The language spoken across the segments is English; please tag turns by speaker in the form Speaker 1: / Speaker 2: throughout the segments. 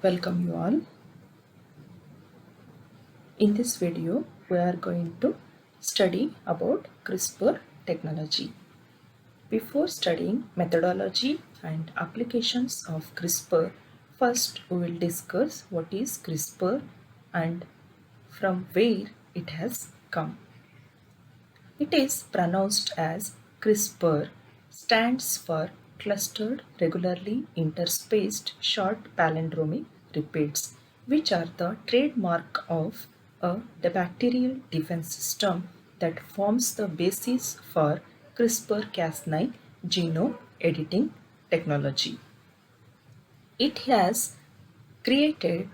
Speaker 1: Welcome you all. In this video, we are going to study about CRISPR technology. Before studying methodology and applications of CRISPR, first we will discuss what is CRISPR and from where it has come. It is pronounced as CRISPR, stands for clustered regularly interspaced short palindromic repeats, which are the trademark of the bacterial defense system that forms the basis for CRISPR-Cas9 genome editing technology. It has created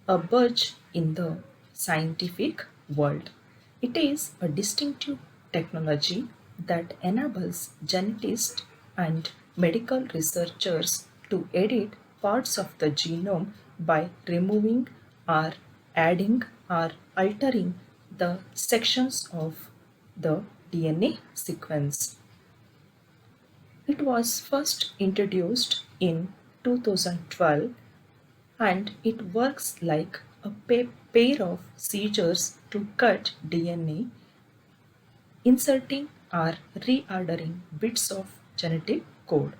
Speaker 1: a buzz in the scientific world. It is a distinctive technology that enables geneticists and medical researchers to edit parts of the genome by removing or adding or altering the sections of the DNA sequence. It was first introduced in 2012 and it works like a pair of scissors to cut DNA, inserting or reordering bits of genetic code.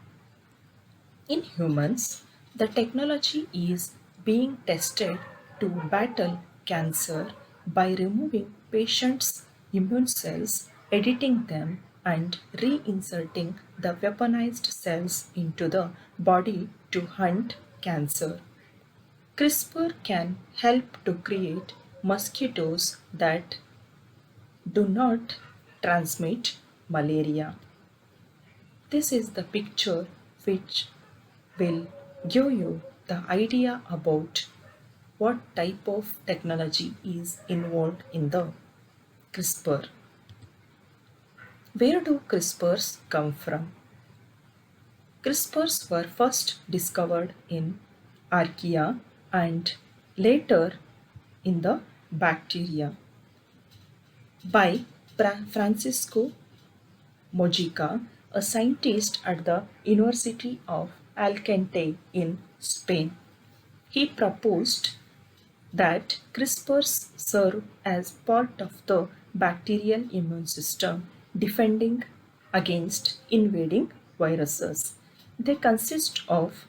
Speaker 1: In humans, the technology is being tested to battle cancer by removing patients' immune cells, editing them, and reinserting the weaponized cells into the body to hunt cancer. CRISPR can help to create mosquitoes that do not transmit malaria. This is the picture which will give you the idea about what type of technology is involved in the CRISPR. Where do CRISPRs come from? CRISPRs were first discovered in archaea and later in the bacteria by Francisco Mojica, a scientist at the University of Alicante in Spain. He proposed that CRISPRs serve as part of the bacterial immune system defending against invading viruses. They consist of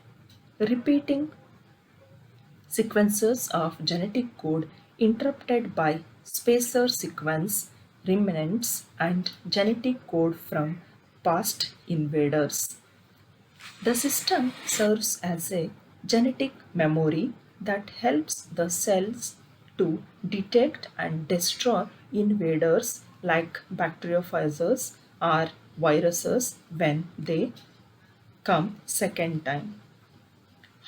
Speaker 1: repeating sequences of genetic code interrupted by spacer sequence remnants and genetic code from past invaders. The system serves as a genetic memory that helps the cells to detect and destroy invaders like bacteriophages or viruses when they come second time.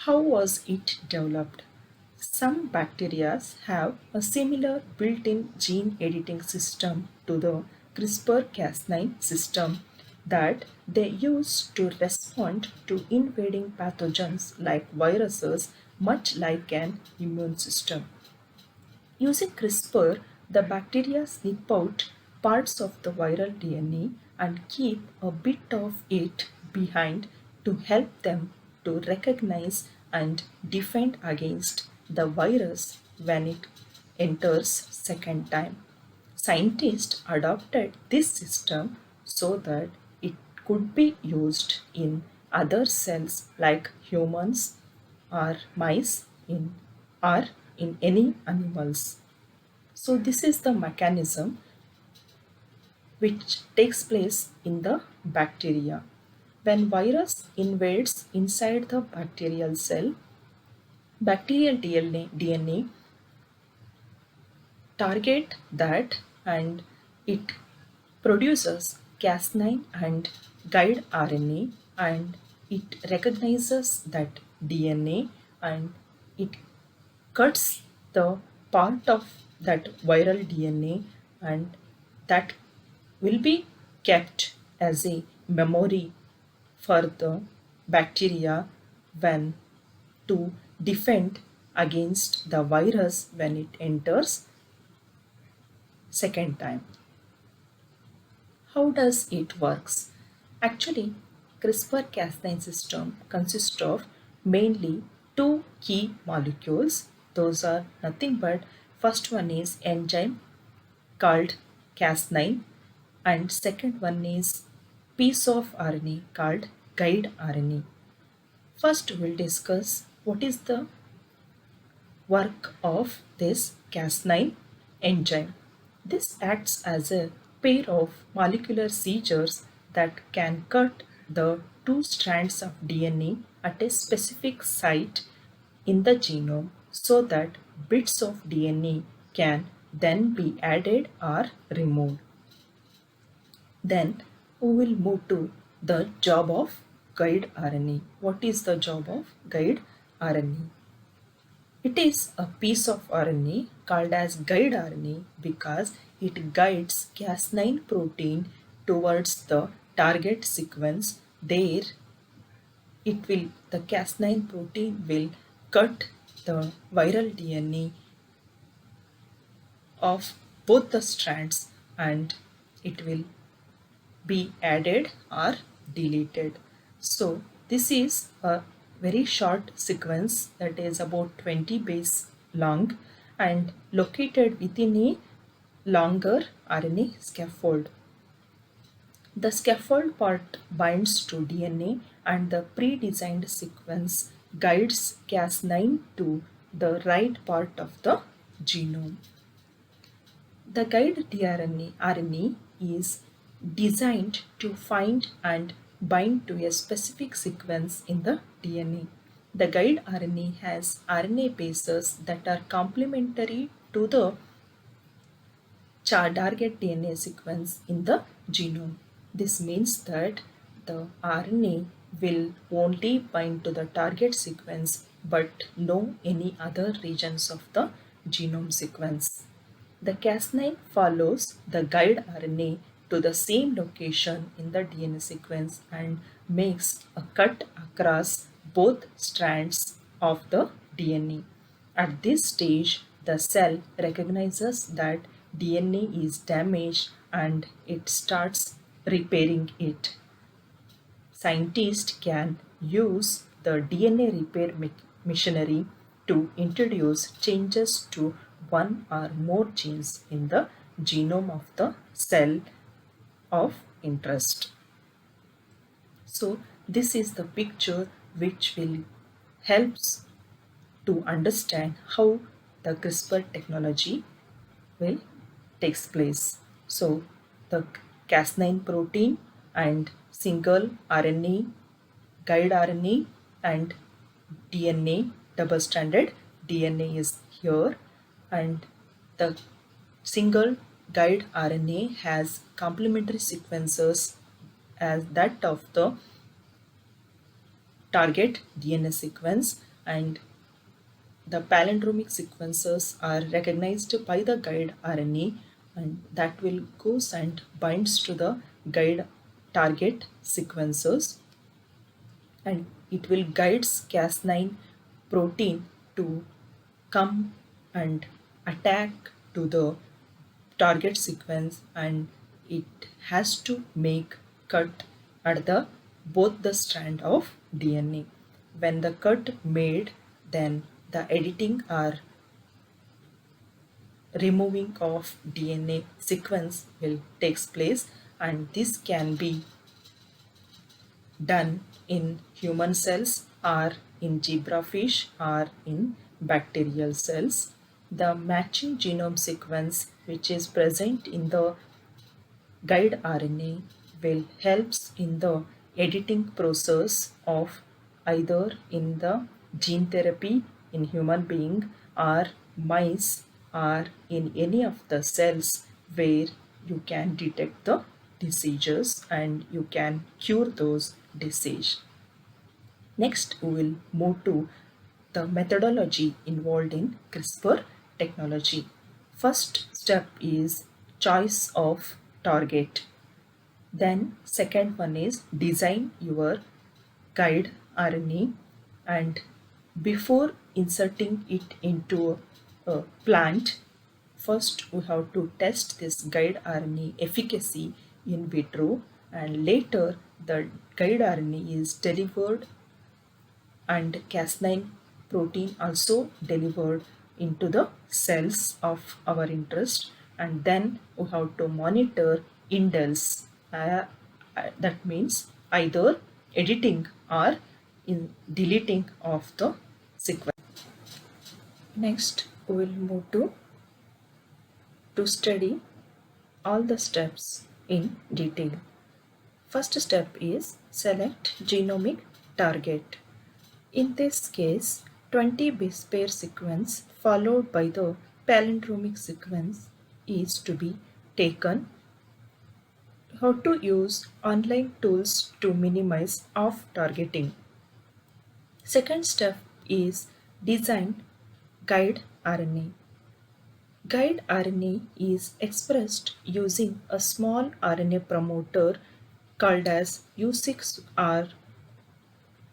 Speaker 1: How was it developed? Some bacteria have a similar built-in gene editing system to the CRISPR-Cas9 system that they use to respond to invading pathogens like viruses, much like an immune system. Using CRISPR, the bacteria snip out parts of the viral DNA and keep a bit of it behind to help them to recognize and defend against the virus when it enters second time. Scientists adopted this system so that it could be used in other cells like humans or mice or in any animals. So this is the mechanism which takes place in the bacteria. When virus invades inside the bacterial cell, bacterial DNA target that and it produces Cas9 and guide RNA and it recognizes that DNA and it cuts the part of that viral DNA and that will be kept as a memory for the bacteria when to defend against the virus when it enters second time. How does it works? Actually, CRISPR-Cas9 system consists of mainly two key molecules. Those are nothing but first one is enzyme called cas9 and second one is piece of RNA called guide RNA. First we'll discuss what is the work of this cas9 enzyme. This acts as a pair of molecular seizures that can cut the two strands of DNA at a specific site in the genome so that bits of DNA can then be added or removed. Then we will move to the job of guide RNA. What is the job of guide RNA? It is a piece of RNA called as guide RNA because it guides Cas9 protein towards the target sequence. There the Cas9 protein will cut the viral DNA of both the strands and it will be added or deleted. So this is a very short sequence that is about 20 base long and located within a longer RNA scaffold. The scaffold part binds to DNA and the pre-designed sequence guides Cas9 to the right part of the genome. The guide RNA is designed to find and bind to a specific sequence in the DNA. The guide RNA has RNA bases that are complementary to the target DNA sequence in the genome. This means that the RNA will only bind to the target sequence but no any other regions of the genome sequence. The Cas9 follows the guide RNA to the same location in the DNA sequence and makes a cut across both strands of the DNA. At this stage, the cell recognizes that DNA is damaged and it starts repairing it. Scientists can use the DNA repair machinery to introduce changes to one or more genes in the genome of the cell of interest. So this is the picture which will helps to understand how the CRISPR technology will takes place. So the Cas9 protein and single RNA, guide RNA and DNA, double-stranded DNA is here and the single guide RNA has complementary sequences as that of the target DNA sequence and the palindromic sequences are recognized by the guide RNA and that will goes and binds to the guide target sequences and it will guides Cas9 protein to come and attack to the target sequence and it has to make cut at the both the strand of DNA. When the cut made, then the editing or removing of DNA sequence will takes place and this can be done in human cells or in zebrafish or in bacterial cells. The matching genome sequence which is present in the guide RNA will helps in the editing process of either in the gene therapy in human being or mice or in any of the cells where you can detect the diseases and you can cure those disease. Next, we will move to the methodology involved in CRISPR technology. First step is choice of target. Then second one is design your guide RNA and before inserting it into a plant, first we have to test this guide RNA efficacy in vitro and later the guide RNA is delivered and Cas9 protein also delivered into the cells of our interest, and then we have to monitor indels. That means either editing or in deleting of the sequence. Next, we will move to study all the steps in detail. First step is select genomic target. In this case, 20 base pair sequence followed by the palindromic sequence is to be taken. How to use online tools to minimize off targeting. Second step is design guide RNA. Guide RNA is expressed using a small RNA promoter called as U6 or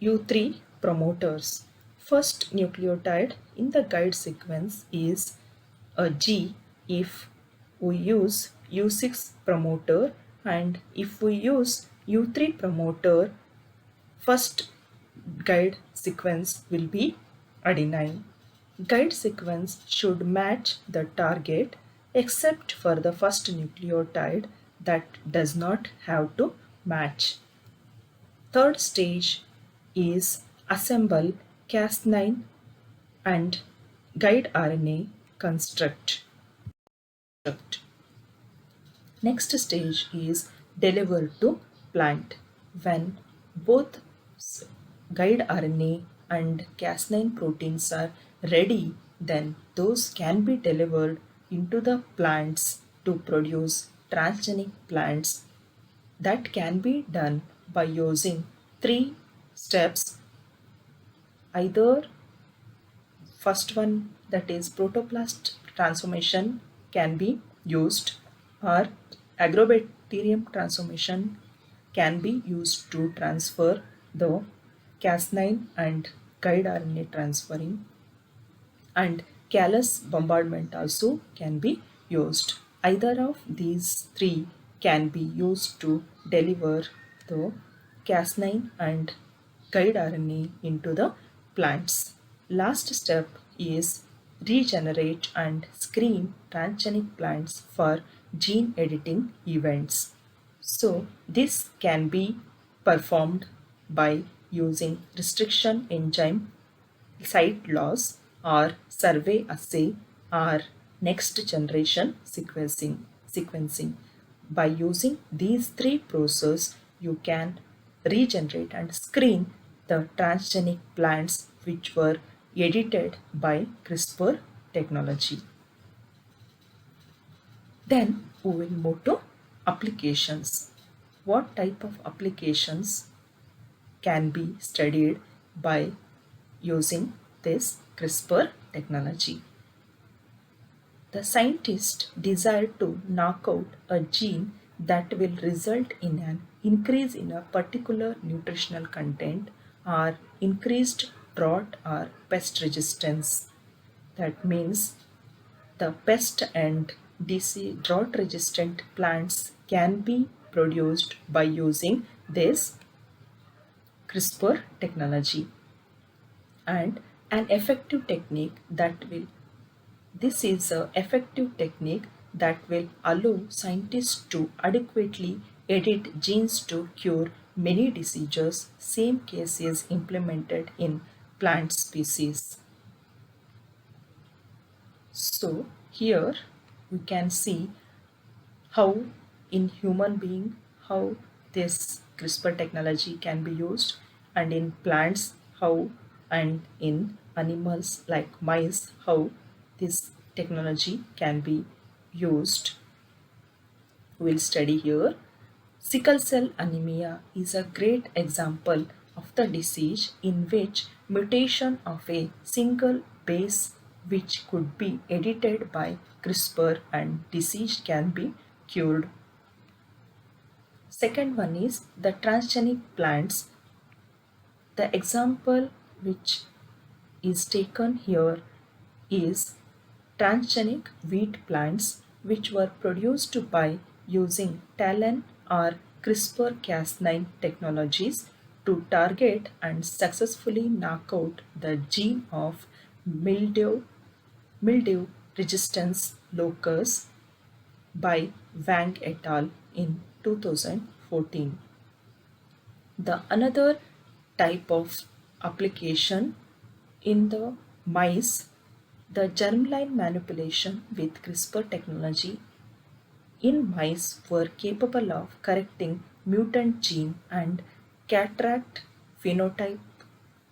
Speaker 1: U3 promoters. First nucleotide in the guide sequence is a G if we use U6 promoter, and if we use U3 promoter, first guide sequence will be adenine. Guide sequence should match the target except for the first nucleotide that does not have to match. Third stage is assemble cas9 and guide RNA construct. Next stage is deliver to plant. When both guide RNA and cas9 proteins are ready, then those can be delivered into the plants to produce transgenic plants. That can be done by using three steps. Either first one, that is protoplast transformation, can be used, or agrobacterium transformation can be used to transfer the Cas9 and guide RNA transferring, and callus bombardment also can be used. Either of these three can be used to deliver the Cas9 and guide RNA into the plants. Last step is regenerate and screen transgenic plants for gene editing events. So this can be performed by using restriction enzyme site loss or survey assay or next generation sequencing. By using these three processes, you can regenerate and screen the transgenic plants which were edited by CRISPR technology. Then we will move to applications. What type of applications can be studied by using this CRISPR technology? The scientists desire to knock out a gene that will result in an increase in a particular nutritional content or increased drought or pest resistance. That means the pest and disease drought resistant plants can be produced by using this CRISPR technology. And an effective technique that will this is an effective technique that will allow scientists to adequately edit genes to cure many diseases. Same case is implemented in plant species. So here we can see how in human being how this CRISPR technology can be used, and in plants how, and in animals like mice how this technology can be used. We'll study here. Sickle cell anemia is a great example of the disease in which mutation of a single base which could be edited by CRISPR and disease can be cured. Second one is the transgenic plants. The example which is taken here is transgenic wheat plants which were produced by using TALEN or CRISPR-Cas9 technologies to target and successfully knock out the gene of mildew resistance locus by Wang et al. In 2014. The another type of application in the mice, the germline manipulation with CRISPR technology in mice were capable of correcting mutant gene and cataract phenotype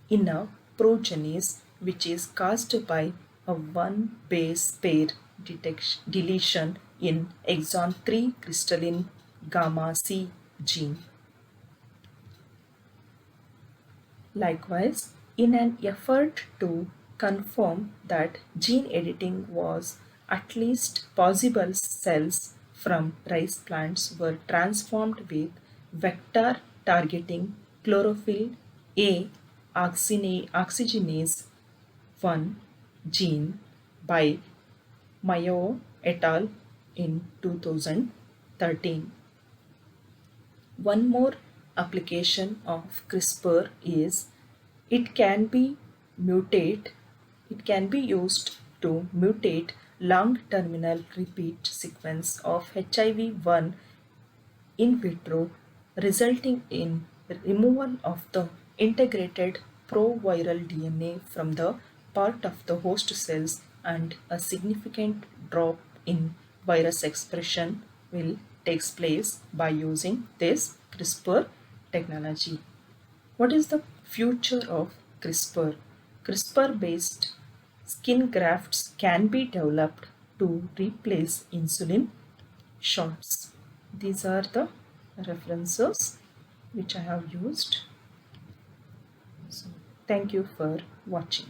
Speaker 1: in a progenes which is caused by a one base pair deletion in exon 3 crystalline gamma C gene. Likewise, in an effort to confirm that gene editing was at least possible, cells from rice plants were transformed with vector targeting chlorophyll A oxygenase 1 gene by Mayo et al. In 2013. One more application of CRISPR is it can be mutate, it can be used to mutate long terminal repeat sequence of HIV-1 in vitro, resulting in removal of the integrated proviral DNA from the part of the host cells, and a significant drop in virus expression will takes place by using this CRISPR technology. What is the future of CRISPR? CRISPR based skin grafts can be developed to replace insulin shots. These are the references which I have used. So, thank you for watching.